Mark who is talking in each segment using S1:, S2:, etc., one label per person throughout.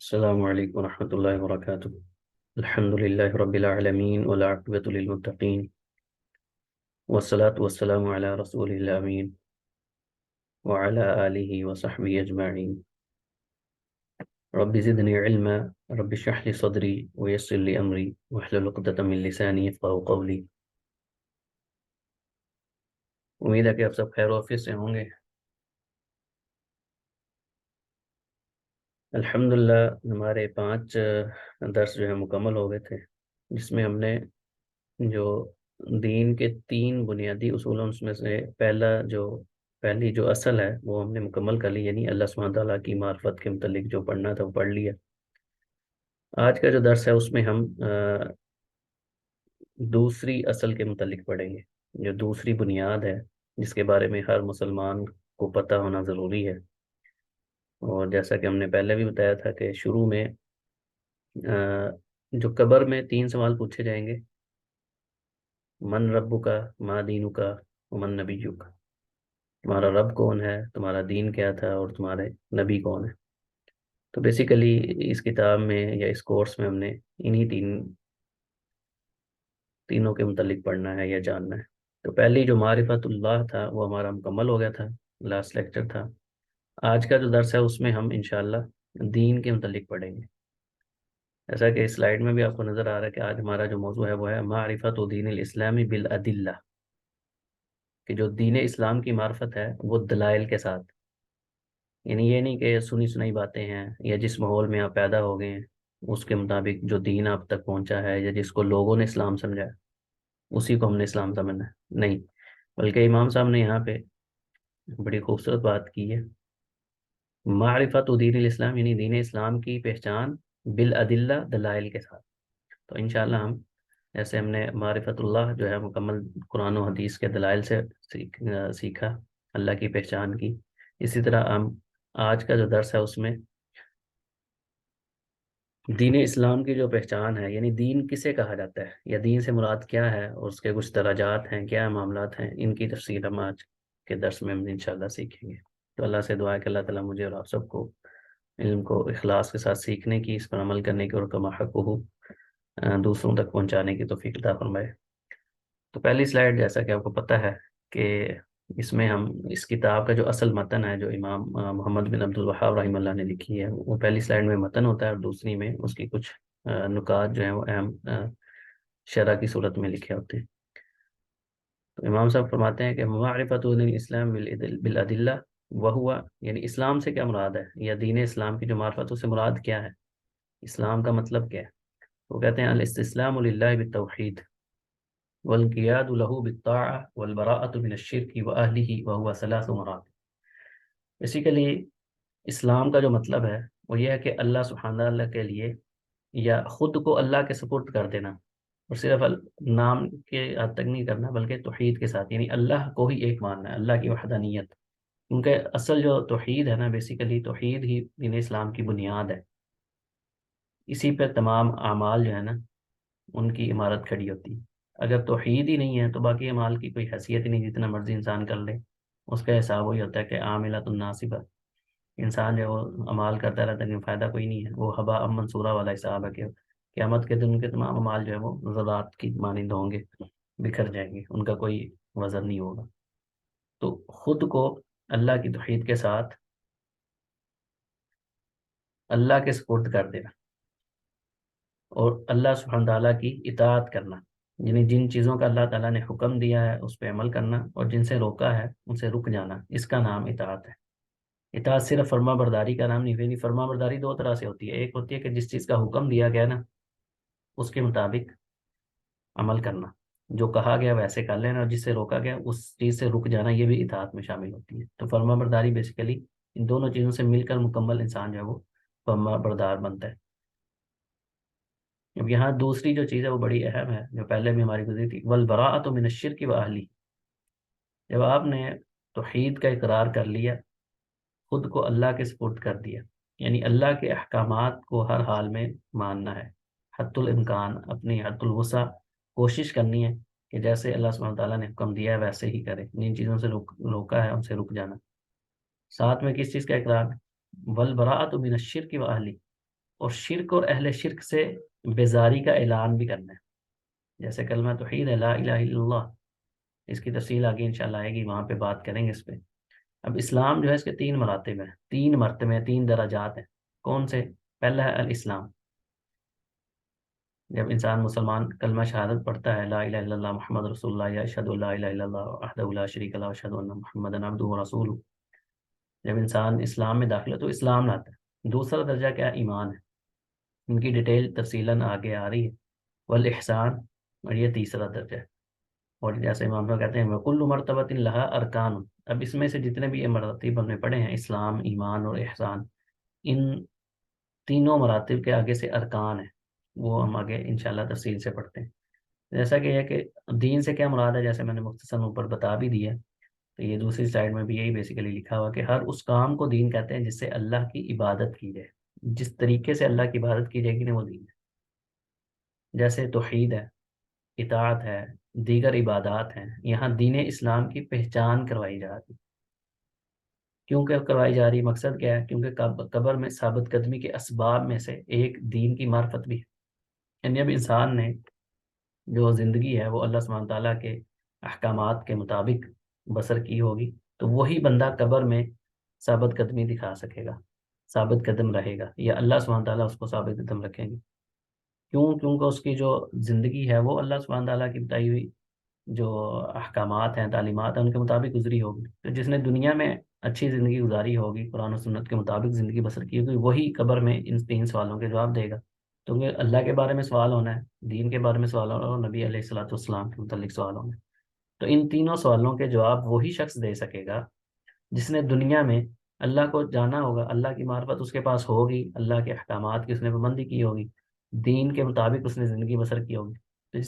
S1: السلام علیکم ورحمۃ اللہ وبرکاتہ۔ الحمد للہ رب العالمین والعاقبۃ للمتقین والصلاة والسلام علی رسول اللہ امین وعلی آلہ وصحبہ اجمعین۔ رب زدنی علما، رب اشرح لی صدری ویسر لی امری واحلل عقدۃ من لسانی یفقہوا قولی۔ امید ہے کہ آپ سب خیر و عافیت سے ہوں گے۔ الحمدللہ ہمارے 5 درس جو ہے مکمل ہو گئے تھے، جس میں ہم نے جو دین کے 3 بنیادی اصول ہیں اس میں سے پہلی جو اصل ہے وہ ہم نے مکمل کر لی، یعنی اللہ سبحانہ تعالیٰ کی معرفت کے متعلق جو پڑھنا تھا وہ پڑھ لیا۔ آج کا جو درس ہے اس میں ہم دوسری اصل کے متعلق پڑھیں گے، جو دوسری بنیاد ہے جس کے بارے میں ہر مسلمان کو پتہ ہونا ضروری ہے۔ اور جیسا کہ ہم نے پہلے بھی بتایا تھا کہ شروع میں جو قبر میں 3 سوال پوچھے جائیں گے: من ربو کا، ما دینو کا، ومن نبیو کا۔ تمہارا رب کون ہے، تمہارا دین کیا تھا، اور تمہارے نبی کون ہے۔ تو بیسیکلی اس کتاب میں یا اس کورس میں ہم نے انہی تینوں کے متعلق پڑھنا ہے یا جاننا ہے۔ تو پہلی جو معرفت اللہ تھا وہ ہمارا مکمل ہو گیا تھا، لاسٹ لیکچر تھا۔ آج کا جو درس ہے اس میں ہم انشاءاللہ دین کے متعلق پڑھیں گے۔ جیسا کہ اس سلائیڈ میں بھی آپ کو نظر آ رہا ہے کہ آج ہمارا جو موضوع ہے وہ ہے معرفت و دین الاسلامی بالادلہ، کہ جو دین اسلام کی معرفت ہے وہ دلائل کے ساتھ، یعنی یہ نہیں کہ سنی سنائی باتیں ہیں یا جس ماحول میں آپ پیدا ہو گئے ہیں اس کے مطابق جو دین آپ تک پہنچا ہے یا جس کو لوگوں نے اسلام سمجھا ہے اسی کو ہم نے اسلام سمجھنا ہے، نہیں، بلکہ امام صاحب نے یہاں پہ بڑی خوبصورت بات کی ہے، معرفت و دین الاسلام، یعنی دین اسلام کی پہچان بالادلہ، دلائل کے ساتھ۔ تو انشاءاللہ ہم جیسے ہم نے معرفت اللہ جو ہے مکمل قرآن و حدیث کے دلائل سے سیکھا، اللہ کی پہچان کی، اسی طرح ہم آج کا جو درس ہے اس میں دین اسلام کی جو پہچان ہے، یعنی دین کسے کہا جاتا ہے یا دین سے مراد کیا ہے اور اس کے کچھ درجات ہیں، کیا معاملات ہیں، ان کی تفصیل ہم آج کے درس میں ہم انشاءاللہ سیکھیں گے۔ تو اللہ سے دعا ہے کہ اللہ تعالیٰ مجھے اور آپ سب کو علم کو اخلاص کے ساتھ سیکھنے کی، اس پر عمل کرنے کی، اور کما حقہ دوسروں تک پہنچانے کی توفیق عطا فرمائے۔ تو پہلی سلائیڈ جیسا کہ آپ کو پتہ ہے کہ اس میں ہم اس کتاب کا جو اصل متن ہے جو امام محمد بن عبد الوہاب رحمہ اللہ نے لکھی ہے، وہ پہلی سلائیڈ میں متن ہوتا ہے اور دوسری میں اس کی کچھ نکات جو ہیں وہ اہم شرح کی صورت میں لکھے ہوتے ہیں۔ تو امام صاحب فرماتے ہیں کہ معرفت الاسلام بالادلہ وہوا، یعنی اسلام سے کیا مراد ہے یا دین اسلام کی جو معرفت سے مراد کیا ہے، اسلام کا مطلب کیا ہے۔ وہ کہتے ہیں الاستسلام للہ بالتوحید والانقیاد له بالطاعہ والبراءۃ من الشرک واہلہ وہو ثلاث مراتب۔ بیسیکلی اسلام کا جو مطلب ہے وہ یہ ہے کہ اللہ سبحانہ اللہ کے لیے یا خود کو اللہ کے سپرد کر دینا، اور صرف نام کے حد تک نہیں کرنا بلکہ توحید کے ساتھ، یعنی اللہ کو ہی ایک ماننا ہے، اللہ کی وحدانیت۔ کیونکہ اصل جو توحید ہے نا، بیسیکلی توحید ہی دین اسلام کی بنیاد ہے، اسی پہ تمام اعمال جو ہے نا ان کی عمارت کھڑی ہوتی ہے۔ اگر توحید ہی نہیں ہے تو باقی اعمال کی کوئی حیثیت ہی نہیں، جتنا مرضی انسان کر لے اس کا حساب وہی ہوتا ہے کہ عاملۃ الناصبہ، انسان جو وہ اعمال کرتا رہتا ہے لیکن فائدہ کوئی نہیں ہے، وہ ہباء منصورہ والا حساب ہے کہ قیامت کے دن کے تمام اعمال جو ہے وہ ذرات کی مانند ہوں گے، بکھر جائیں گے، ان کا کوئی وزن نہیں ہوگا۔ تو خود کو اللہ کی توحید کے ساتھ اللہ کے سپرد کر دینا اور اللہ سبحانہ تعالیٰ کی اطاعت کرنا، یعنی جن چیزوں کا اللہ تعالیٰ نے حکم دیا ہے اس پہ عمل کرنا اور جن سے روکا ہے ان سے رک جانا، اس کا نام اطاعت ہے۔ اطاعت صرف فرما برداری کا نام نہیں، یعنی فرما برداری 2 طرح سے ہوتی ہے، ایک ہوتی ہے کہ جس چیز کا حکم دیا گیا نا اس کے مطابق عمل کرنا، جو کہا گیا ویسے کر لینا، اور جس سے روکا گیا اس چیز سے رک جانا، یہ بھی اطاعت میں شامل ہوتی ہے۔ تو فرما برداری بیسیکلی ان دونوں چیزوں سے مل کر مکمل انسان جو ہے وہ فرما بردار بنتا ہے۔ اب یہاں دوسری جو چیز ہے وہ بڑی اہم ہے، جو پہلے بھی ہماری گزری تھی، والبراءۃ من الشرک واہلہ۔ جب آپ نے توحید کا اقرار کر لیا، خود کو اللہ کے سپرد کر دیا، یعنی اللہ کے احکامات کو ہر حال میں ماننا ہے، حد الامکان اپنی حد الوسع کوشش کرنی ہے کہ جیسے اللہ سبحانہ تعالیٰ نے حکم دیا ہے ویسے ہی کرے، جن چیزوں سے روکا ہے ان سے رک جانا۔ ساتھ میں کس چیز کا اقرار؟ والبراءۃ من الشرک واہلہ، اور شرک اور اہل شرک سے بیزاری کا اعلان بھی کرنا ہے. جیسے کلمہ توحید ہے لا الہ الا اللہ، اس کی تفصیل آگے انشاءاللہ آئے گی، وہاں پہ بات کریں گے اس پہ. اب اسلام جو ہے اس کے 3 مراتب ہیں، 3 مرتبے، 3 درجات ہیں. کون سے؟ پہلا ہے الاسلام. جب انسان مسلمان کلمہ شہادت پڑھتا ہے لا الہ الا اللہ محمد رسول اللہ یا اشہد لا الہ الا اللہ وحدہ لا شریک لہ اشہد ان محمدا عبدہ ورسولہ، جب انسان اسلام میں داخل ہے تو اسلام لاتا ہے. دوسرا درجہ کیا ہے؟ ایمان ہے. ان کی ڈیٹیل تفصیلاً آگے آ رہی ہے. والاحسان، اور یہ تیسرا درجہ ہے. اور جیسے امام صاحب کہتے ہیں وَكُلُّ مَرْتَبَةٍ لَهَا أَرْكَانٌ، اب اس میں سے جتنے بھی یہ مراتب ہم نے پڑھے ہیں، اسلام، ایمان اور احسان، ان تینوں مراتب کے آگے سے ارکان ہیں، وہ ہم آگے انشاءاللہ تفصیل سے پڑھتے ہیں. جیسا کہ یہ کہ دین سے کیا مراد ہے، جیسے میں نے مختصر اوپر بتا بھی دیا، تو یہ دوسری سائڈ میں بھی یہی بیسیکلی لکھا ہوا کہ ہر اس کام کو دین کہتے ہیں جس سے اللہ کی عبادت کی جائے. جس طریقے سے اللہ کی عبادت کی جائے گی نا وہ دین ہے. جیسے توحید ہے، اطاعت ہے، دیگر عبادات ہیں، یہاں دین اسلام کی پہچان کروائی جا رہی. کیوں کہ کروائی جا رہی؟ مقصد کیا ہے؟ کیونکہ قبر میں ثابت قدمی کے اسباب میں سے ایک دین کی معرفت بھی ہے. یعنی اب انسان نے جو زندگی ہے وہ اللہ سبحانہ تعالیٰ کے احکامات کے مطابق بسر کی ہوگی، تو وہی بندہ قبر میں ثابت قدمی دکھا سکے گا، ثابت قدم رہے گا، یا اللہ سبحانہ تعالیٰ اس کو ثابت قدم رکھیں گے. کیوں؟ کیونکہ اس کی جو زندگی ہے وہ اللہ سبحانہ تعالیٰ کی بتائی ہوئی جو احکامات ہیں، تعلیمات ہیں، ان کے مطابق گزری ہوگی. تو جس نے دنیا میں اچھی زندگی گزاری ہوگی، قرآن و سنت کے مطابق زندگی بسر کی ہوگی، وہی قبر میں ان 3 سوالوں کے جواب دے گا. تو اللہ کے بارے میں سوال ہونا ہے، دین کے بارے میں سوال ہونا ہے، اور نبی علیہ الصلوۃ والسلام کے متعلق سوال ہونا ہے. تو ان تینوں سوالوں کے جواب وہی شخص دے سکے گا جس نے دنیا میں اللہ کو جانا ہوگا، اللہ کی معرفت اس کے پاس ہوگی، اللہ کے احکامات کی اس نے پابندی کی ہوگی، دین کے مطابق اس نے زندگی بسر کی ہوگی. تو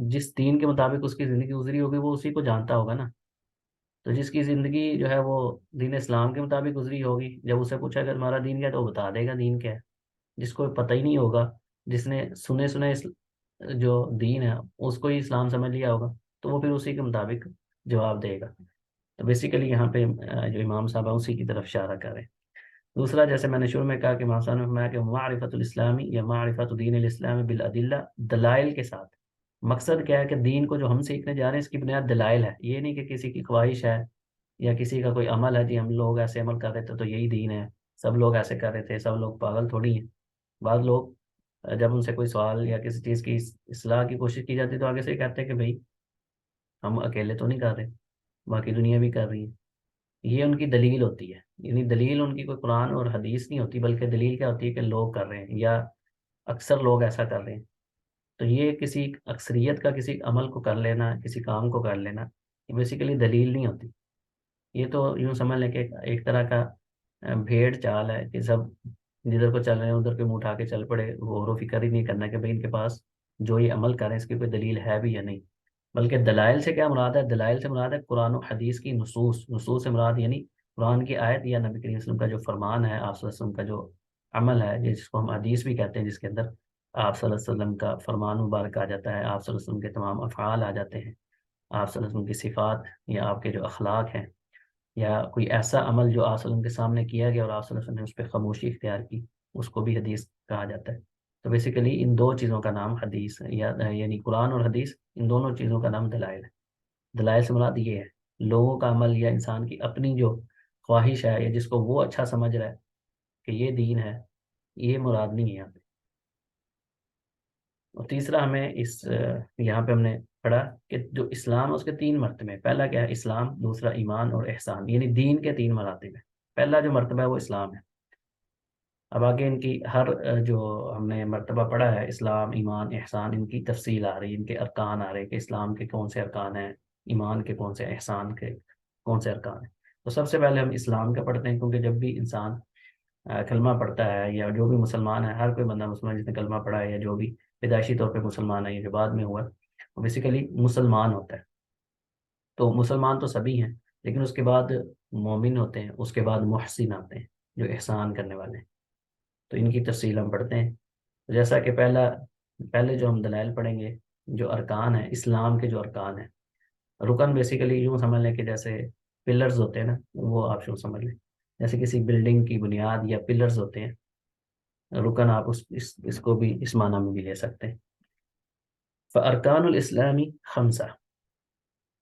S1: جس دین کے مطابق اس کی زندگی گزری ہوگی وہ اسی کو جانتا ہوگا نا. تو جس کی زندگی جو ہے وہ دین اسلام کے مطابق گزری ہوگی، جب اسے پوچھا کہ تمہارا دین کیا ہے تو وہ بتا دے گا دین کیا ہے. جس کو پتہ ہی نہیں ہوگا، جس نے سنے جو دین ہے اس کو ہی اسلام سمجھ لیا ہوگا، تو وہ پھر اسی کے مطابق جواب دے گا. تو بیسیکلی یہاں پہ جو امام صاحب ہیں اسی کی طرف اشارہ کر رہے ہیں. دوسرا، جیسے میں نے شروع میں کہا کہ امام صاحب نے فرمایا کہ معرفت الاسلامی یا معرفت دین الاسلام بالادلہ، دلائل کے ساتھ. مقصد کیا ہے کہ دین کو جو ہم سیکھنے جا رہے ہیں اس کی بنیاد دلائل ہے. یہ نہیں کہ کسی کی خواہش ہے یا کسی کا کوئی عمل ہے، جی ہم لوگ ایسے عمل کر رہے تھے تو یہی دین ہے، سب لوگ ایسے کر رہے تھے، سب لوگ پاگل تھوڑی ہیں. بعض لوگ جب ان سے کوئی سوال یا کسی چیز کی اصلاح کی کوشش کی جاتی تو آگے سے یہ کہتے ہیں کہ بھائی ہم اکیلے تو نہیں کر رہے، باقی دنیا بھی کر رہی ہے. یہ ان کی دلیل ہوتی ہے. یعنی دلیل ان کی کوئی قرآن اور حدیث نہیں ہوتی، بلکہ دلیل کیا ہوتی ہے کہ لوگ کر رہے ہیں یا اکثر لوگ ایسا کر رہے ہیں. تو یہ کسی اکثریت کا کسی عمل کو کر لینا، کسی کام کو کر لینا، یہ بیسیکلی دلیل نہیں ہوتی. یہ تو یوں سمجھ لیں کہ ایک طرح کا بھیڑ چال ہے کہ سب جدھر کو چل رہے ہیں ادھر کے منہ اٹھا کے چل پڑے، غور و فکر ہی نہیں کرنا کہ بھائی ان کے پاس جو یہ عمل کریں اس کی کوئی دلیل ہے بھی یا نہیں. بلکہ دلائل سے کیا مراد ہے؟ دلائل سے مراد ہے قرآن و حدیث کی نصوص. نصوص سے مراد یعنی قرآن کی آیت یا نبی کریم صلی اللہ علیہ وسلم کا جو فرمان ہے، آپ صلی اللہ علیہ وسلم کا جو عمل ہے، جس کو ہم حدیث بھی کہتے ہیں، جس کے اندر آپ صلی اللہ علیہ وسلم کا فرمان مبارک آ جاتا ہے، آپ صلی اللہ علیہ وسلم کے تمام افعال آ جاتے ہیں، آپ صلی اللہ علیہ وسلم کی صفات یا آپ کے جو اخلاق ہیں، یا کوئی ایسا عمل جو آپ صلی اللہ علیہ وسلم کے سامنے کیا گیا اور آپ صلی اللہ علیہ وسلم نے اس پہ خاموشی اختیار کی، اس کو بھی حدیث کہا جاتا ہے. تو بیسیکلی ان دو چیزوں کا نام حدیث ہے، یا یعنی قرآن اور حدیث، ان دونوں چیزوں کا نام دلائل ہے. دلائل سے مراد یہ ہے لوگوں کا عمل یا انسان کی اپنی جو خواہش ہے یا جس کو وہ اچھا سمجھ رہا ہے کہ یہ دین ہے، یہ مراد نہیں ہے یہاں پہ. اور تیسرا ہمیں یہاں پہ ہم نے پڑھا کہ جو اسلام ہے اس کے 3 مرتبے. پہلا کیا ہے؟ اسلام. دوسرا ایمان اور احسان، یعنی دین کے 3 مراتب ہیں. پہلا جو مرتبہ ہے وہ اسلام ہے. اب آگے ان کی ہر جو ہم نے مرتبہ پڑھا ہے، اسلام، ایمان، احسان، ان کی تفصیل آ رہی ہے، ان کے ارکان آ رہے ہیں کہ اسلام کے کون سے ارکان ہیں، ایمان کے کون سے، احسان کے کون سے ارکان ہیں. تو سب سے پہلے ہم اسلام کا پڑھتے ہیں، کیونکہ جب بھی انسان کلمہ پڑھتا ہے، یا جو بھی مسلمان ہے، ہر کوئی بندہ مسلمان جس نے کلمہ پڑھا ہے یا جو بھی پیدائشی طور پہ مسلمان ہے یا جو بعد میں ہوا ہے، وہ بیسیکلی مسلمان ہوتا ہے. تو مسلمان تو سبھی ہیں، لیکن اس کے بعد مومن ہوتے ہیں، اس کے بعد محسن آتے ہیں جو احسان کرنے والے ہیں. تو ان کی تفصیل ہم پڑھتے ہیں. جیسا کہ پہلے جو ہم دلائل پڑھیں گے، جو ارکان ہیں اسلام کے، جو ارکان ہیں، رکن بیسیکلی یوں سمجھ لیں کہ جیسے پلرز ہوتے ہیں نا، وہ آپ یوں سمجھ لیں جیسے کسی بلڈنگ کی بنیاد یا پلرز ہوتے ہیں. رکن آپ اس کو بھی اس معنی میں بھی لے سکتے ہیں. فارکان الاسلامی خمسہ.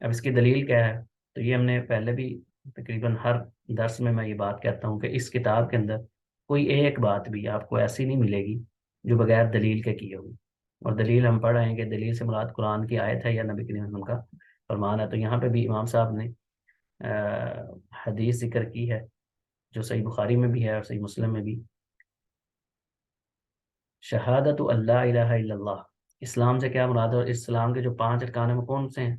S1: اب اس کی دلیل کیا ہے؟ تو یہ ہم نے پہلے بھی تقریباً ہر درس میں یہ بات کہتا ہوں کہ اس کتاب کے اندر کوئی ایک بات بھی آپ کو ایسی نہیں ملے گی جو بغیر دلیل کے کی ہوگی. اور دلیل ہم پڑھ رہے ہیں کہ دلیل سے مراد قرآن کی آیت ہے یا نبی کریم صلی اللہ علیہ وسلم کا فرمان ہے. تو یہاں پہ بھی امام صاحب نے حدیث ذکر کی ہے جو صحیح بخاری میں بھی ہے اور صحیح مسلم میں بھی. شہادت اللہ الہ الا اللہ. اسلام سے کیا مراد ہے اور اسلام کے جو 5 ارکان ہیں وہ کون سے ہیں؟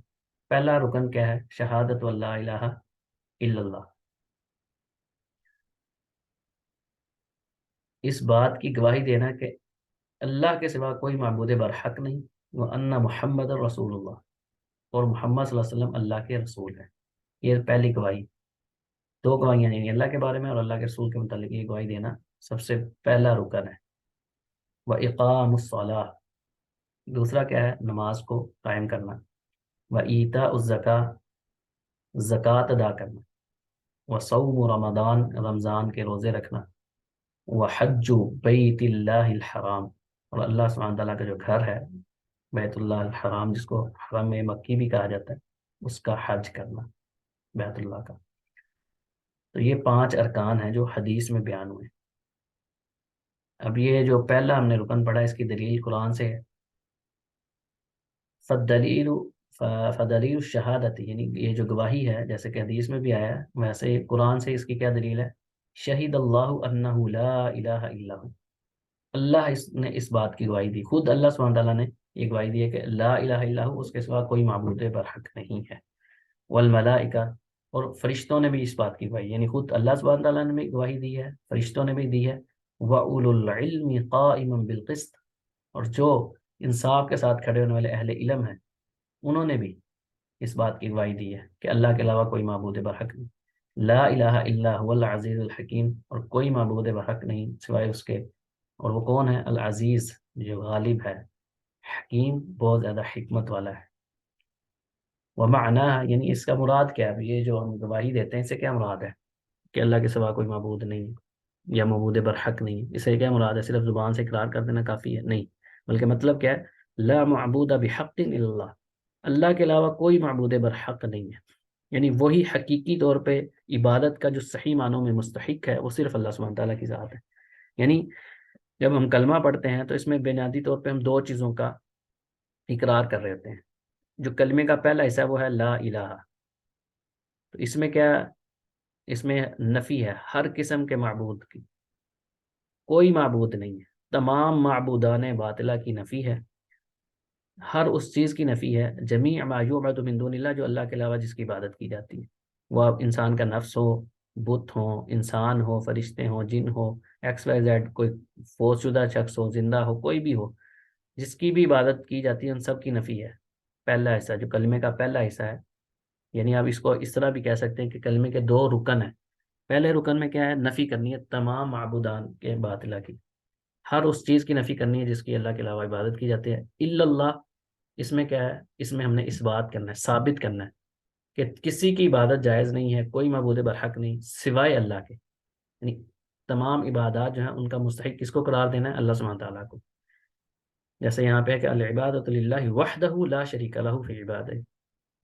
S1: پہلا رکن کیا ہے؟ شہادت اللہ الہ الا اللہ. اس بات کی گواہی دینا کہ اللہ کے سوا کوئی معبود برحق نہیں، وہ ان محمد رسول اللہ، اور محمد صلی اللہ علیہ وسلم اللہ کے رسول ہے. یہ پہلی گواہی. 2 گواہیاں یعنی اللہ کے بارے میں اور اللہ کے رسول کے متعلق یہ گواہی دینا سب سے پہلا رکن ہے. وہ اقام الصلاۃ. دوسرا کیا ہے؟ نماز کو قائم کرنا. وہ ایتاء الزکاۃ. زکوٰۃ ادا کرنا. وہ صوم رمضان. رمضان کے روزے رکھنا. وہ حج بیت اللہ الحرام. اور اللہ سبحانہ تعالیٰ کا جو گھر ہے بیت اللہ الحرام، جس کو حرم مکی بھی کہا جاتا ہے، اس کا حج کرنا بیت اللہ کا. تو یہ 5 ارکان ہیں جو حدیث میں بیان ہوئے. اب یہ جو پہلا ہم نے رکن پڑھا اس کی دلیل قرآن سے ہے. فدلیل فدلیل الشہادت، یعنی یہ جو گواہی ہے جیسے کہ حدیث میں بھی آیا ہے ویسے قرآن سے اس کی کیا دلیل ہے؟ شہید اللہ انہ لا الہ الا ہو. اللہ نے اس بات کی گواہی دی، خود اللہ سبحانہ تعالیٰ نے یہ گواہی دی ہے کہ لا الہ الا ہو، اس کے سوا کوئی معبود برحق نہیں ہے. والملائکہ، اور فرشتوں نے بھی اس بات کی گواہی، یعنی خود اللہ سبحانہ تعالیٰ نے بھی گواہی دی ہے، فرشتوں نے بھی دی ہے. وَأُولُو الْعِلْمِ قَائِمًا بِالْقِسْطِ، اور جو انصاف کے ساتھ کھڑے ہونے والے اہل علم ہیں انہوں نے بھی اس بات کی گواہی دی ہے کہ اللہ کے علاوہ کوئی معبود برحق نہیں. لا الہ الا هو العزیز الحکیم، اور کوئی معبود برحق نہیں سوائے اس کے، اور وہ کون ہے؟ العزیز، جو غالب ہے، حکیم، بہت زیادہ حکمت والا ہے. ومعناها، یعنی اس کا مراد کیا ہے؟ یہ جو ہم گواہی دیتے ہیں اسے کیا مراد ہے کہ اللہ کے سوا کوئی معبود نہیں یا معبود برحق نہیں؟ اسے کیا مراد ہے؟ صرف زبان سے اقرار کر دینا کافی ہے؟ نہیں، بلکہ مطلب کیا ہے؟ لا معبود بحق الا اللہ، اللہ کے علاوہ کوئی معبود برحق نہیں ہے. یعنی وہی حقیقی طور پہ عبادت کا جو صحیح معنوں میں مستحق ہے وہ صرف اللہ سبحانہ تعالیٰ کی ذات ہے. یعنی جب ہم کلمہ پڑھتے ہیں تو اس میں بنیادی طور پہ ہم 2 چیزوں کا اقرار کر رہے ہوتے ہیں. جو کلمے کا پہلا حصہ ہے وہ ہے لا الہ. تو اس میں کیا؟ اس میں نفی ہے ہر قسم کے معبود کی، کوئی معبود نہیں ہے. تمام معبودان باطلہ کی نفی ہے، ہر اس چیز کی نفی ہے. جمیع ما یعبد من دون اللہ، جو اللہ کے علاوہ جس کی عبادت کی جاتی ہے، وہ انسان کا نفس ہو، بت ہو، انسان ہو، فرشتے ہوں، جن ہو، ایکس وائی زیڈ، کوئی فوت شدہ شخص ہو، زندہ ہو، کوئی بھی ہو، جس کی بھی عبادت کی جاتی ہے ان سب کی نفی ہے. پہلا حصہ جو کلمے کا پہلا حصہ ہے، یعنی آپ اس کو اس طرح بھی کہہ سکتے ہیں کہ کلمے کے 2 رکن ہیں. پہلے رکن میں کیا ہے؟ نفی کرنی ہے تمام معبودان کے باطلہ کی، ہر اس چیز کی نفی کرنی ہے جس کی اللہ کے علاوہ عبادت کی جاتی ہے. الا اللہ، اس میں کیا ہے؟ اس میں ہم نے اس بات کرنا ہے، ثابت کرنا ہے کہ کسی کی عبادت جائز نہیں ہے، کوئی معبود برحق نہیں سوائے اللہ کے. یعنی تمام عبادات جو ہیں ان کا مستحق کس کو قرار دینا ہے؟ اللہ سبحانہ تعالیٰ کو. جیسے یہاں پہ ہے کہ العبادۃ للہ وحدہ لا شریک لہ فی عبادہ،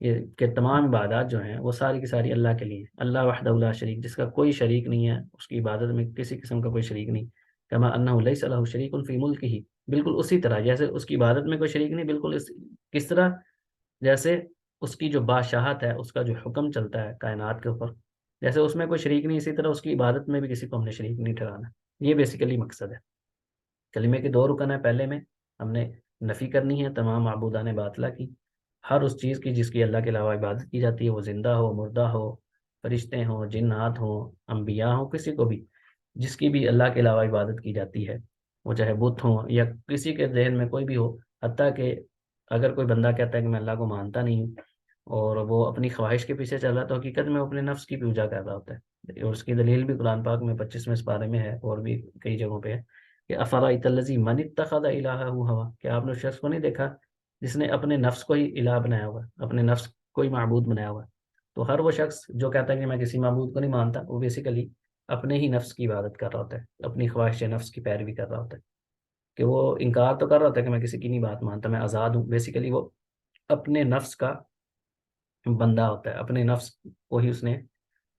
S1: یہ کہ تمام عبادات جو ہیں وہ ساری کی ساری اللہ کے لیے ہیں. اللہ وحدہ لا شریک، جس کا کوئی شریک نہیں ہے، اس کی عبادت میں کسی قسم کا کوئی شریک نہیں. کما انہ لیس لہ شریک فی ملکہ، بالکل اسی طرح جیسے اس کی عبادت میں کوئی شریک نہیں، بالکل کس طرح؟ جیسے اس کی جو بادشاہت ہے، اس کا جو حکم چلتا ہے کائنات کے اوپر، جیسے اس میں کوئی شریک نہیں، اسی طرح اس کی عبادت میں بھی کسی کو ہم نے شریک نہیں ٹھہرانا. یہ بیسیکلی مقصد ہے. کلمے کے 2 رکن ہیں. پہلے میں ہم نے نفی کرنی ہے تمام معبودان باطلہ کی، ہر اس چیز کی جس کی اللہ کے علاوہ عبادت کی جاتی ہے، وہ زندہ ہو، مردہ ہو، فرشتے ہوں، جنات ہوں، انبیاء ہوں، کسی کو بھی جس کی بھی اللہ کے علاوہ عبادت کی جاتی ہے، وہ چاہے بت ہوں یا کسی کے ذہن میں کوئی بھی ہو. حتیٰ کہ اگر کوئی بندہ کہتا ہے کہ میں اللہ کو مانتا نہیں ہوں اور وہ اپنی خواہش کے پیچھے چل رہا ہے، تو حقیقت میں وہ اپنے نفس کی پوجا کر رہا ہوتا ہے. اور اس کی دلیل بھی قرآن پاک میں 25ویں سپارے میں ہے اور بھی کئی جگہوں پہ ہے کہ افرأیت الذی من اتخذ الہہ ہوا، کہ آپ نے اس شخص کو نہیں دیکھا جس نے اپنے نفس کو ہی الہ بنایا ہوا، اپنے نفس کو ہی معبود بنایا ہوا. تو ہر وہ شخص جو کہتا ہے کہ میں کسی معبود کو نہیں مانتا، وہ بیسیکلی اپنے ہی نفس کی عبادت کر رہا ہوتا ہے، اپنی خواہش نفس کی پیروی کر رہا ہوتا ہے، کہ وہ انکار تو کر رہا ہوتا ہے کہ میں کسی کی نہیں بات مانتا، میں آزاد ہوں، بیسیکلی وہ اپنے نفس کا بندہ ہوتا ہے، اپنے نفس کو ہی اس نے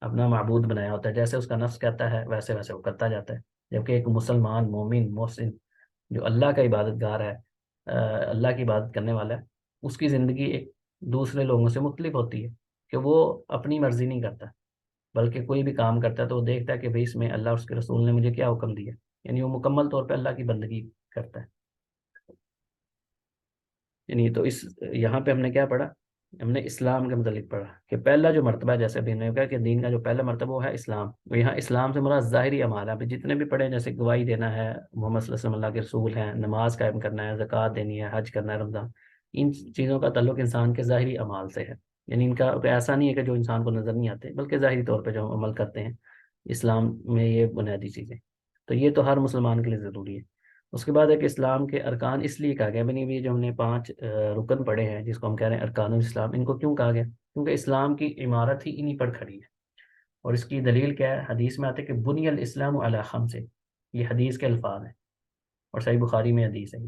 S1: اپنا معبود بنایا ہوتا ہے، جیسے اس کا نفس کہتا ہے ویسے ویسے وہ کرتا جاتا ہے۔ جبکہ ایک مسلمان مومن محسن جو اللہ کا عبادت گار ہے، اللہ کی عبادت کرنے والا ہے، اس کی زندگی ایک دوسرے لوگوں سے مختلف ہوتی ہے، کہ وہ اپنی مرضی نہیں کرتا، بلکہ کوئی بھی کام کرتا ہے تو وہ دیکھتا ہے کہ بھئی اس میں اللہ اور اس کے رسول نے مجھے کیا حکم دیا، یعنی وہ مکمل طور پہ اللہ کی بندگی کرتا ہے۔ یعنی تو اس یہاں پہ ہم نے کیا پڑھا؟ ہم نے اسلام کے متعلق پڑھا کہ پہلا جو مرتبہ ہے، جیسے ابھی ہم نے کہا کہ دین کا جو پہلا مرتبہ وہ ہے اسلام، اور یہاں اسلام سے مراد ظاہری اعمال ہے، ابھی جتنے بھی پڑھے جیسے گواہی دینا ہے، محمد صلی اللہ علیہ وسلم اللہ کے رسول ہیں، نماز قائم کرنا ہے، زکوٰۃ دینی ہے، حج کرنا ہے، رمضان، ان چیزوں کا تعلق انسان کے ظاہری اعمال سے ہے، یعنی ان کا ایسا نہیں ہے کہ جو انسان کو نظر نہیں آتے، بلکہ ظاہری طور پہ جو ہم عمل کرتے ہیں اسلام میں، یہ بنیادی چیزیں، تو یہ تو ہر مسلمان کے لیے ضروری ہے۔ اس کے بعد ایک اسلام کے ارکان اس لیے کہا گیا، بنی یہ جو ہم نے 5 رکن پڑھے ہیں جس کو ہم کہہ رہے ہیں ارکان الاسلام، ان کو کیوں کہا گیا؟ کیونکہ اسلام کی عمارت ہی انہی پر کھڑی ہے، اور اس کی دلیل کیا ہے؟ حدیث میں آتے ہیں کہ بنی الاسلام علی خمس، یہ حدیث کے الفاظ ہیں، اور صحیح بخاری میں حدیث ہے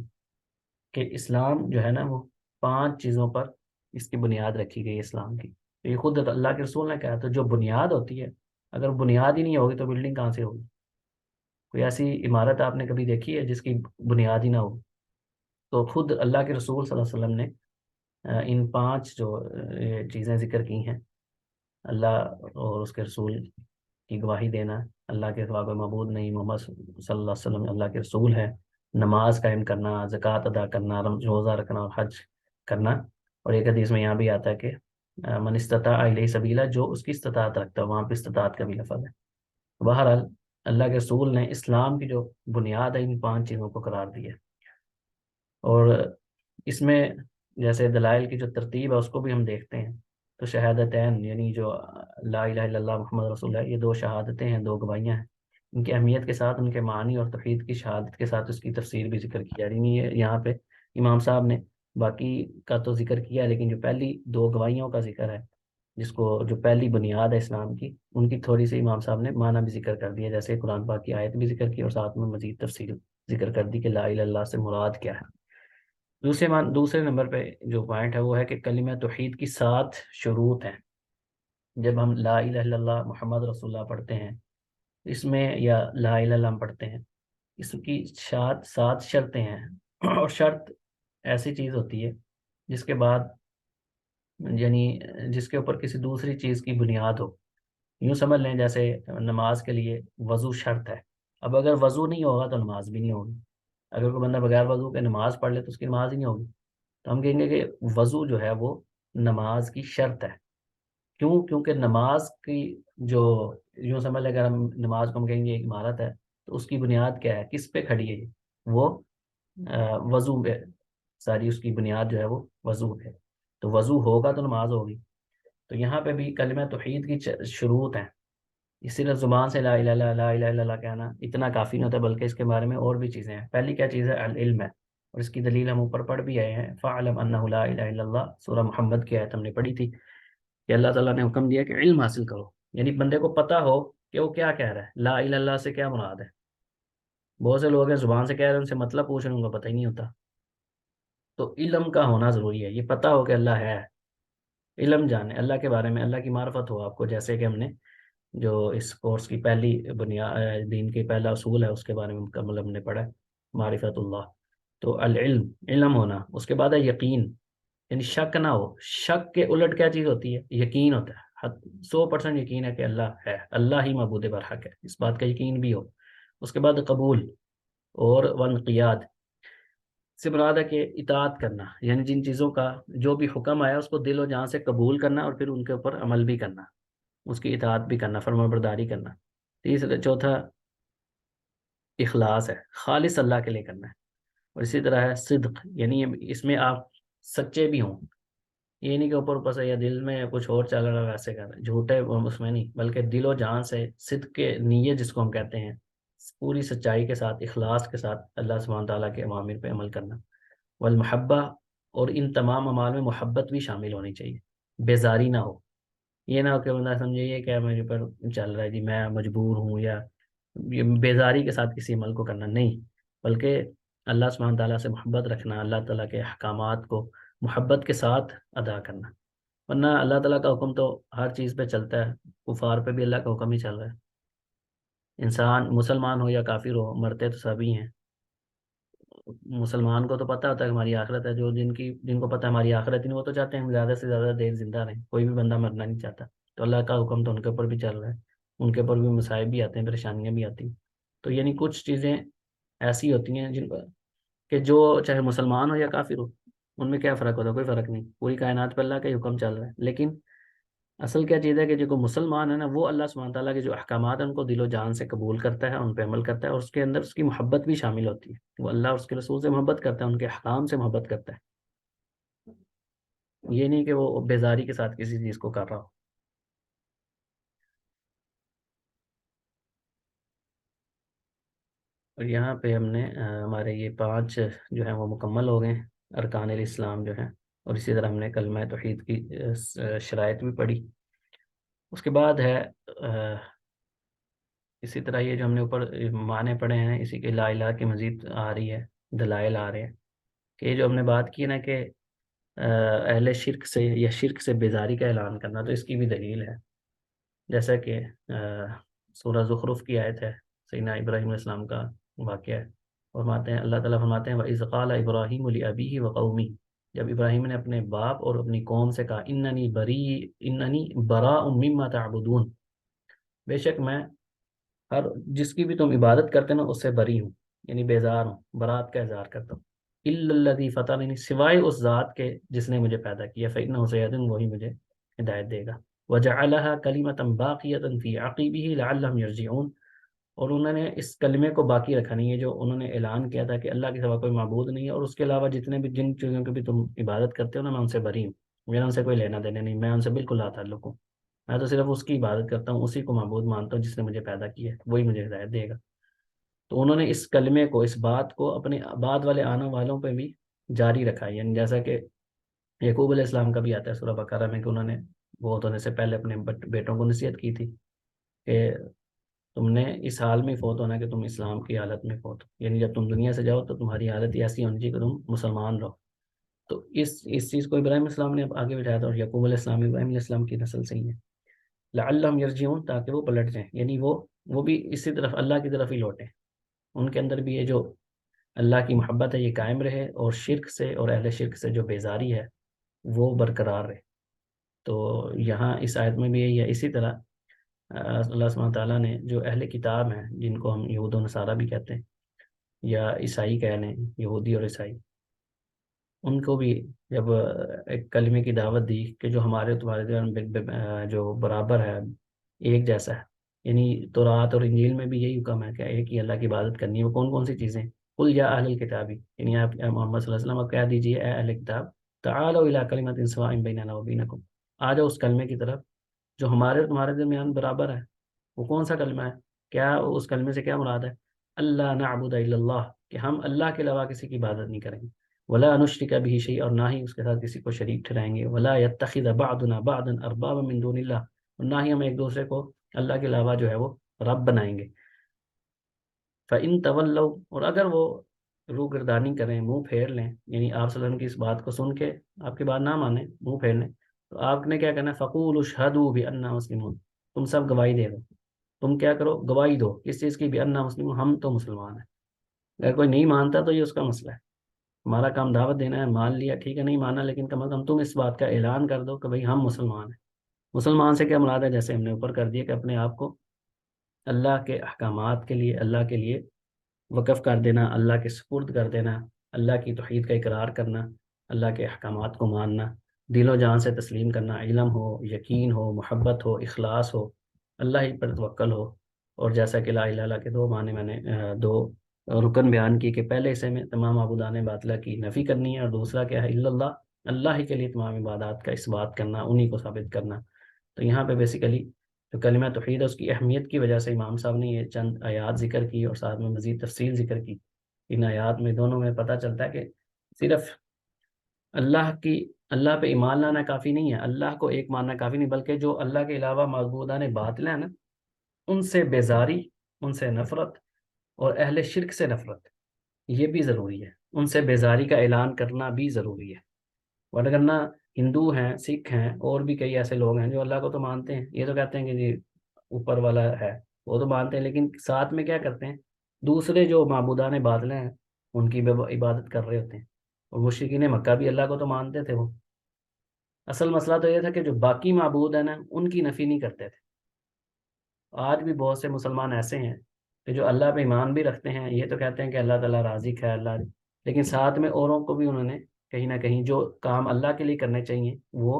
S1: کہ اسلام جو ہے نا وہ 5 چیزوں پر اس کی بنیاد رکھی گئی ہے اسلام کی، تو یہ خود اللہ کے رسول نے کہا، تو جو بنیاد ہوتی ہے، اگر بنیاد ہی نہیں ہوگی تو بلڈنگ کہاں سے ہوگی؟ کوئی ایسی عمارت آپ نے کبھی دیکھی ہے جس کی بنیاد ہی نہ ہو؟ تو خود اللہ کے رسول صلی اللہ علیہ وسلم نے ان 5 جو چیزیں ذکر کی ہیں، اللہ اور اس کے رسول کی گواہی دینا، اللہ کے سوا کوئی معبود نہیں، محمد صلی اللہ علیہ وسلم اللہ کے رسول ہے، نماز قائم کرنا، زکوٰۃ ادا کرنا، روزہ رکھنا اور حج کرنا، اور ایک حدیث میں یہاں بھی آتا ہے کہ من استطاع الیہ سبیلا، جو اس کی استطاعت رکھتا ہے، وہاں پہ استطاعت کا بھی لفظ ہے۔ بہرحال اللہ کے رسول نے اسلام کی جو بنیاد ہے ان 5 چیزوں کو قرار دیا، اور اس میں جیسے دلائل کی جو ترتیب ہے اس کو بھی ہم دیکھتے ہیں، تو شہادتین یعنی جو لا الہ الا اللہ محمد رسول اللہ، یہ 2 شہادتیں ہیں، 2 گواہیاں ہیں، ان کی اہمیت کے ساتھ، ان کے معنی اور توحید کی شہادت کے ساتھ اس کی تفسیر بھی ذکر کی جا رہی ہے۔ یہاں پہ امام صاحب نے باقی کا تو ذکر کیا ہے، لیکن جو پہلی 2 گواہیوں کا ذکر ہے، جس کو جو پہلی بنیاد ہے اسلام کی، ان کی تھوڑی سی امام صاحب نے معنی بھی ذکر کر دیا، جیسے قرآن پاک کی آیت بھی ذکر کی اور ساتھ میں مزید تفصیل ذکر کر دی کہ لا الہ الا اللہ سے مراد کیا ہے۔ دوسرے نمبر پہ جو پوائنٹ ہے وہ ہے کہ کلمہ توحید کی 7 شروط ہیں۔ جب ہم لا الہ الا اللہ محمد رسول اللہ پڑھتے ہیں، اس میں یا لا الہ الا اللہ ہم پڑھتے ہیں، اس کی 7 شرطیں ہیں، اور شرط ایسی چیز ہوتی ہے جس کے بعد، یعنی جس کے اوپر کسی دوسری چیز کی بنیاد ہو، یوں سمجھ لیں جیسے نماز کے لیے وضو شرط ہے، اب اگر وضو نہیں ہوگا تو نماز بھی نہیں ہوگی، اگر کوئی بندہ بغیر وضو کے نماز پڑھ لے تو اس کی نماز ہی نہیں ہوگی، تو ہم کہیں گے کہ وضو جو ہے وہ نماز کی شرط ہے۔ کیوں؟ کیونکہ نماز کی جو، یوں سمجھ لیں اگر ہم نماز کو ہم کہیں گے ایک عمارت ہے، تو اس کی بنیاد کیا ہے، کس پہ کھڑی ہے؟ وہ وضو پہ، ساری اس کی بنیاد جو ہے وہ وضو ہے، تو وضو ہوگا تو نماز ہوگی۔ تو یہاں پہ بھی کلمہ توحید کی شروط ہیں، اس صرف زبان سے لا الہ الا اللہ لا الہ الا اللہ کہنا اتنا کافی نہیں ہوتا، بلکہ اس کے بارے میں اور بھی چیزیں ہیں۔ پہلی کیا چیز ہے؟ العلم ہے، اور اس کی دلیل ہم اوپر پڑھ بھی آئے ہیں، فَاعْلَمْ أَنَّهُ لَا إِلَهَ إِلَّا اللَّهُ، سورہ محمد کی آیت ہم نے پڑھی تھی کہ اللہ تعالیٰ نے حکم دیا کہ علم حاصل کرو، یعنی بندے کو پتہ ہو کہ وہ کیا کہہ رہا ہے، لا الہ الا اللہ سے کیا مراد ہے۔ بہت سے لوگ ہیں زبان سے کہہ رہے ہیں، ان سے مطلب پوچھ رہے ہیں، ان کو پتہ ہی نہیں ہوتا، تو علم کا ہونا ضروری ہے، یہ پتہ ہو کہ اللہ ہے، علم جانے اللہ کے بارے میں، اللہ کی معرفت ہو آپ کو، جیسے کہ ہم نے جو اس کورس کی پہلی بنیاد، دین کی پہلا اصول ہے، اس کے بارے میں مکمل ہم نے پڑھا ہے، معرفت اللہ، تو العلم، علم ہونا، اس کے بعد ہے یقین، یعنی شک نہ ہو، شک کے الٹ کیا چیز ہوتی ہے؟ یقین ہوتا ہے، 100% یقین ہے کہ اللہ ہے، اللہ ہی معبود برحق ہے، اس بات کا یقین بھی ہو۔ اس کے بعد قبول اور وانقیاد سے مراد ہے کہ اطاعت کرنا، یعنی جن چیزوں کا جو بھی حکم آیا اس کو دل و جان سے قبول کرنا، اور پھر ان کے اوپر عمل بھی کرنا، اس کی اطاعت بھی کرنا، فرما برداری کرنا۔ چوتھا اخلاص ہے، خالص اللہ کے لیے کرنا ہے، اور اسی طرح ہے صدق، یعنی اس میں آپ سچے بھی ہوں، یہ نہیں کہ اوپر سے یا دل میں کچھ اور چل رہا ہے ویسے کر رہے ہیں، جھوٹے اس میں نہیں، بلکہ دل و جان سے صدق کے نیت جس کو ہم کہتے ہیں، پوری سچائی کے ساتھ، اخلاص کے ساتھ اللہ سبحانہ تعالیٰ کے اوامر پہ عمل کرنا، والمحبہ، اور ان تمام اعمال میں محبت بھی شامل ہونی چاہیے، بیزاری نہ ہو، یہ نہ ہو کہ بندہ سمجھے یہ کیا میرے پر چل رہا ہے جی، میں مجبور ہوں، یا یہ بیزاری کے ساتھ کسی عمل کو کرنا نہیں، بلکہ اللہ سبحانہ تعالیٰ سے محبت رکھنا، اللہ تعالیٰ کے احکامات کو محبت کے ساتھ ادا کرنا۔ ورنہ اللہ تعالیٰ کا حکم تو ہر چیز پہ چلتا ہے، کفار پہ بھی اللہ کا حکم ہی چل رہا ہے۔ انسان مسلمان ہو یا کافر ہو، مرتے تو سبھی ہیں۔ مسلمان کو تو پتہ ہوتا ہے کہ ہماری آخرت ہے، جن کو پتہ ہے ہماری آخرت ہی نہیں، وہ تو چاہتے ہیں ہم زیادہ سے زیادہ دیر زندہ رہیں، کوئی بھی بندہ مرنا نہیں چاہتا۔ تو اللہ کا حکم تو ان کے اوپر بھی چل رہا ہے، ان کے اوپر بھی مصائب بھی آتے ہیں، پریشانیاں بھی آتی ہیں۔ تو یعنی کچھ چیزیں ایسی ہوتی ہیں جن پر کہ جو چاہے مسلمان ہو یا کافر ہو، ان میں کیا فرق ہوتا ہے؟ کوئی فرق نہیں، پوری کائنات پہ اللہ کا ہی حکم چل رہا ہے۔ لیکن اصل کیا چیز ہے کہ جو مسلمان ہے نا، وہ اللہ سبحانہ تعالیٰ کے جو احکامات ہیں ان کو دل و جان سے قبول کرتا ہے، ان پہ عمل کرتا ہے، اور اس کے اندر اس کی محبت بھی شامل ہوتی ہے، وہ اللہ اور اس کے رسول سے محبت کرتا ہے، ان کے احکام سے محبت کرتا ہے، یہ نہیں کہ وہ بیزاری کے ساتھ کسی چیز کو کر رہا ہو۔ اور یہاں پہ ہم نے ہمارے یہ 5 جو ہیں وہ مکمل ہو گئے ہیں، ارکان الاسلام جو ہیں، اور اسی طرح ہم نے کلمہ توحید کی شرائط بھی پڑھی۔ اس کے بعد ہے اسی طرح یہ جو ہم نے اوپر معنی پڑھے ہیں، اسی کے لا الہ کی مزید آ رہی ہے، دلائل آ رہے ہیں کہ یہ جو ہم نے بات کی نا کہ اہل شرک سے یا شرک سے بیزاری کا اعلان کرنا، تو اس کی بھی دلیل ہے، جیسا کہ سورہ زخرف کی آیت ہے، سیدنا ابراہیم علیہ السلام کا واقعہ ہے۔ فرماتے ہیں اللہ تعالیٰ فرماتے ہیں وَإِذْ قَالَ إِبْرَاهِيمُ لِأَبِيهِ وَقَوْمِهِ، جب ابراہیم نے اپنے باپ اور اپنی قوم سے کہا اننی براء مما تعبدون، بے شک میں ہر جس کی بھی تم عبادت کرتے نا اس سے بری ہوں، یعنی بیزار ہوں، برات کا اظہار کرتا ہوں، الا الذی فطرنی، سوائے اس ذات کے جس نے مجھے پیدا کیا، فإنہ سیہدین، وہی مجھے ہدایت دے گا، وجعلها کلمۃ باقیۃ فی عقیبہ لعلہم یرجعون، اور انہوں نے اس کلمے کو باقی رکھا نہیں ہے جو انہوں نے اعلان کیا تھا کہ اللہ کے سوا کوئی معبود نہیں ہے، اور اس کے علاوہ جتنے بھی جن چیزوں کی بھی تم عبادت کرتے ہو نا، میں ان سے بری ہوں، میرا ان سے کوئی لینا دینا نہیں، میں ان سے بالکل لا تعلق ہوں، میں تو صرف اس کی عبادت کرتا ہوں، اسی کو معبود مانتا ہوں جس نے مجھے پیدا کیا ہے، وہی مجھے ہدایت دے گا۔ تو انہوں نے اس کلمے کو، اس بات کو اپنے بعد والے آنے والوں پہ بھی جاری رکھا ہے، یعنی جیسا کہ یعقوب علیہ السلام کا بھی آتا ہے سورہ بقرہ میں کہ انہوں نے بہت ہونے سے پہلے اپنے بیٹوں کو نصیحت کی تھی کہ تم نے اس حال میں فوت ہونا کہ تم اسلام کی حالت میں فوت ہو، یعنی جب تم دنیا سے جاؤ تو تمہاری حالت ایسی ہونی چاہیے کہ تم مسلمان رہو۔ تو اس چیز کو ابراہیم علیہ السلام نے آگے بٹھایا تھا، اور یعقوب علیہ السلام ابراہیم علیہ السلام کی نسل سے ہی ہے، لعلہم یرجعون، تاکہ وہ پلٹ جائیں، یعنی وہ بھی اسی طرف اللہ کی طرف ہی لوٹیں، ان کے اندر بھی یہ جو اللہ کی محبت ہے یہ قائم رہے، اور شرک سے اور اہل شرک سے جو بیزاری ہے وہ برقرار رہے۔ تو یہاں اس آیت میں بھی یہی ہے۔ اسی طرح اللہ سبحانہ تعالیٰ نے جو اہل کتاب ہیں، جن کو ہم یہود و نصارہ بھی کہتے ہیں، یا عیسائی کہہ لیں، یہودی اور عیسائی، ان کو بھی جب ایک کلمے کی دعوت دی کہ جو ہمارے تمہارے درمیان جو برابر ہے، ایک جیسا ہے، یعنی تورات اور انجیل میں بھی یہی حکم ہے کہ ایک ہی اللہ کی عبادت کرنی ہے۔ وہ کون کون سی چیزیں؟ قل یا اہل الکتاب، یعنی آپ محمد صلی اللہ علیہ وسلم آپ کہہ دیجیے اے اہل کتاب، تعالوا الی کلمۃ سواء بیننا وبینکم، آ جاؤ اس کلمے کی طرف جو ہمارے اور تمہارے درمیان برابر ہے۔ وہ کون سا کلمہ ہے؟ کیا اس کلمے سے کیا مراد ہے؟ اللہ نعبد الا اللہ، کہ ہم اللہ کے علاوہ کسی کی عبادت نہیں کریں گے، ولا نشرک به شیئا، اور نہ ہی اس کے ساتھ کسی کو شریک ٹھہرائیں گے، ولا يتخذ بعضنا بعضا اربابا من دون اللہ، اور نہ ہی ہم ایک دوسرے کو اللہ کے علاوہ جو ہے وہ رب بنائیں گے۔ فَإِن تَوَلَّوْا، اور اگر وہ روح گردانی کریں، منہ پھیر لیں، یعنی آپ صلی اللہ علیہ وسلم کی اس بات کو سن کے آپ کی بات نہ مانیں، منہ پھیر لیں، تو آپ نے کیا کرنا ہے؟ فَقُولُوا اشْهَدُوا بِأَنَّا مُسْلِمُونَ، تم سب گواہی دے دو، تم کیا کرو؟ گواہی دو، کس چیز کی؟ بِأَنَّا مُسْلِمُونَ، ہم تو مسلمان ہیں۔ اگر کوئی نہیں مانتا تو یہ اس کا مسئلہ ہے، ہمارا کام دعوت دینا ہے، مان لیا ٹھیک ہے، نہیں مانا لیکن کم از کم تم اس بات کا اعلان کر دو کہ بھئی ہم مسلمان ہیں۔ مسلمان سے کیا مراد ہے؟ جیسے ہم نے اوپر کر دیا کہ اپنے آپ کو اللہ کے احکامات کے لیے، اللہ کے لیے وقف کر دینا، اللہ کے سپرد کر دینا، اللہ کی توحید کا اقرار کرنا، اللہ کے احکامات کو ماننا، دل و جان سے تسلیم کرنا، علم ہو، یقین ہو، محبت ہو، اخلاص ہو، اللہ ہی پر توکل ہو۔ اور جیسا کہ لا الہ الا اللہ کے دو معنی میں نے دو رکن بیان کی کہ پہلے حصے میں تمام معبودان باطلہ کی نفی کرنی ہے، اور دوسرا کیا ہے؟ الا اللہ، اللہ ہی کے لیے تمام عبادات کا اس بات کرنا، انہی کو ثابت کرنا۔ تو یہاں پہ بیسیکلی جو کلمہ توحید ہے اس کی اہمیت کی وجہ سے امام صاحب نے یہ چند آیات ذکر کی اور ساتھ میں مزید تفصیل ذکر کی۔ ان آیات میں دونوں میں پتہ چلتا ہے کہ صرف اللہ کی اللہ پہ ایمان لانا کافی نہیں ہے، اللہ کو ایک ماننا کافی نہیں، بلکہ جو اللہ کے علاوہ معبودان باطل ہیں نا، ان سے بیزاری، ان سے نفرت، اور اہل شرک سے نفرت، یہ بھی ضروری ہے، ان سے بیزاری کا اعلان کرنا بھی ضروری ہے۔ ورنہ ہندو ہیں، سکھ ہیں، اور بھی کئی ایسے لوگ ہیں جو اللہ کو تو مانتے ہیں، یہ تو کہتے ہیں کہ جی اوپر والا ہے، وہ تو مانتے ہیں، لیکن ساتھ میں کیا کرتے ہیں، دوسرے جو معبودان باطل ہیں ان کی بھی عبادت کر رہے ہوتے ہیں۔ اور مشرکین مکہ بھی اللہ کو تو مانتے تھے وہ، اصل مسئلہ تو یہ تھا کہ جو باقی معبود ہیں نا ان کی نفی نہیں کرتے تھے۔ آج بھی بہت سے مسلمان ایسے ہیں کہ جو اللہ پہ ایمان بھی رکھتے ہیں، یہ تو کہتے ہیں کہ اللہ تعالیٰ رازق ہے، اللہ، لیکن ساتھ میں اوروں کو بھی انہوں نے کہیں نہ کہیں جو کام اللہ کے لیے کرنے چاہیے وہ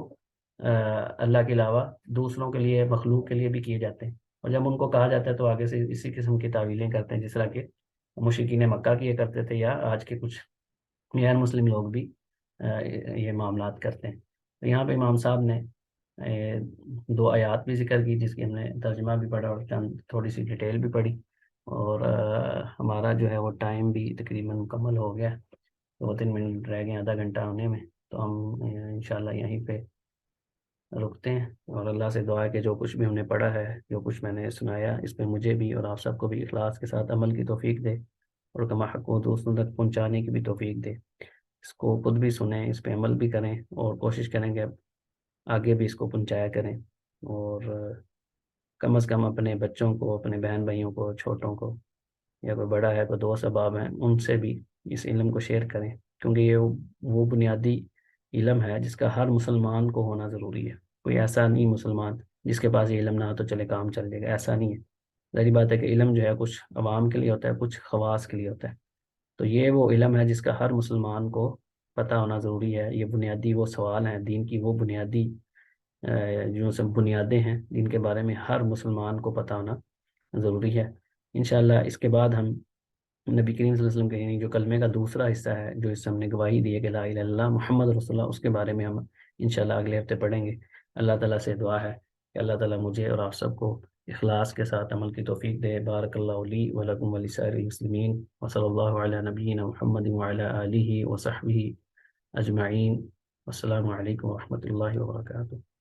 S1: اللہ کے علاوہ دوسروں کے لیے، مخلوق کے لیے بھی کیے جاتے ہیں۔ اور جب ان کو کہا جاتا ہے تو آگے سے اسی قسم کی تعویلیں کرتے ہیں، جس طرح کہ مشرکین مکہ کیے کرتے تھے، یا آج کے کچھ غیر مسلم لوگ بھی یہ معاملات کرتے ہیں۔ تو یہاں پہ امام صاحب نے دو آیات بھی ذکر کی، جس کی ہم نے ترجمہ بھی پڑھا اور چند تھوڑی سی ڈیٹیل بھی پڑھی، اور ہمارا جو ہے وہ ٹائم بھی تقریباً مکمل ہو گیا، 2-3 منٹ رہ گئے آدھا گھنٹہ ہونے میں، تو ہم انشاءاللہ یہیں پہ رکتے ہیں، اور اللہ سے دعا ہے کہ جو کچھ بھی ہم نے پڑھا ہے، جو کچھ میں نے سنایا، اس پہ مجھے بھی اور آپ سب کو بھی اخلاص کے ساتھ عمل کی توفیق دے، اور کما حق و دوستوں تک پہنچانے کی بھی توفیق دے۔ اس کو خود بھی سنیں، اس پہ عمل بھی کریں، اور کوشش کریں کہ آگے بھی اس کو پہنچایا کریں، اور کم از کم اپنے بچوں کو، اپنے بہن بھائیوں کو، چھوٹوں کو، یا کوئی بڑا ہے، کوئی دوست احباب ہیں، ان سے بھی اس علم کو شیئر کریں، کیونکہ یہ وہ بنیادی علم ہے جس کا ہر مسلمان کو ہونا ضروری ہے۔ کوئی ایسا نہیں مسلمان جس کے پاس یہ علم نہ ہو تو چلے کام چل جائے گا، ایسا نہیں ہے۔ ظاہری بات ہے کہ علم جو ہے کچھ عوام کے لیے ہوتا ہے، کچھ خواص کے لیے ہوتا ہے، تو یہ وہ علم ہے جس کا ہر مسلمان کو پتہ ہونا ضروری ہے۔ یہ بنیادی وہ سوال ہیں دین کی، وہ بنیادی جو سب بنیادیں ہیں جن کے بارے میں ہر مسلمان کو پتہ ہونا ضروری ہے۔ انشاءاللہ اس کے بعد ہم نبی کریم صلی اللہ علیہ وسلم کے، یعنی جو کلمے کا دوسرا حصہ ہے، جو اس سے ہم نے گواہی دی ہے کہ لا الہ الا اللہ محمد رسول اللہ، اس کے بارے میں ہم انشاءاللہ اگلے ہفتے پڑھیں گے۔ اللہ تعالیٰ سے دعا ہے کہ اللہ تعالیٰ مجھے اور آپ سب کو اخلاص کے ساتھ عمل کی توفیق دے۔ بارک اللہ لی ولکم ولسائر المسلمین، وصلی اللہ علی نبینا محمد وعلی آلہ وصحبہ اجمعین۔ السلام علیکم ورحمۃ اللہ وبرکاتہ۔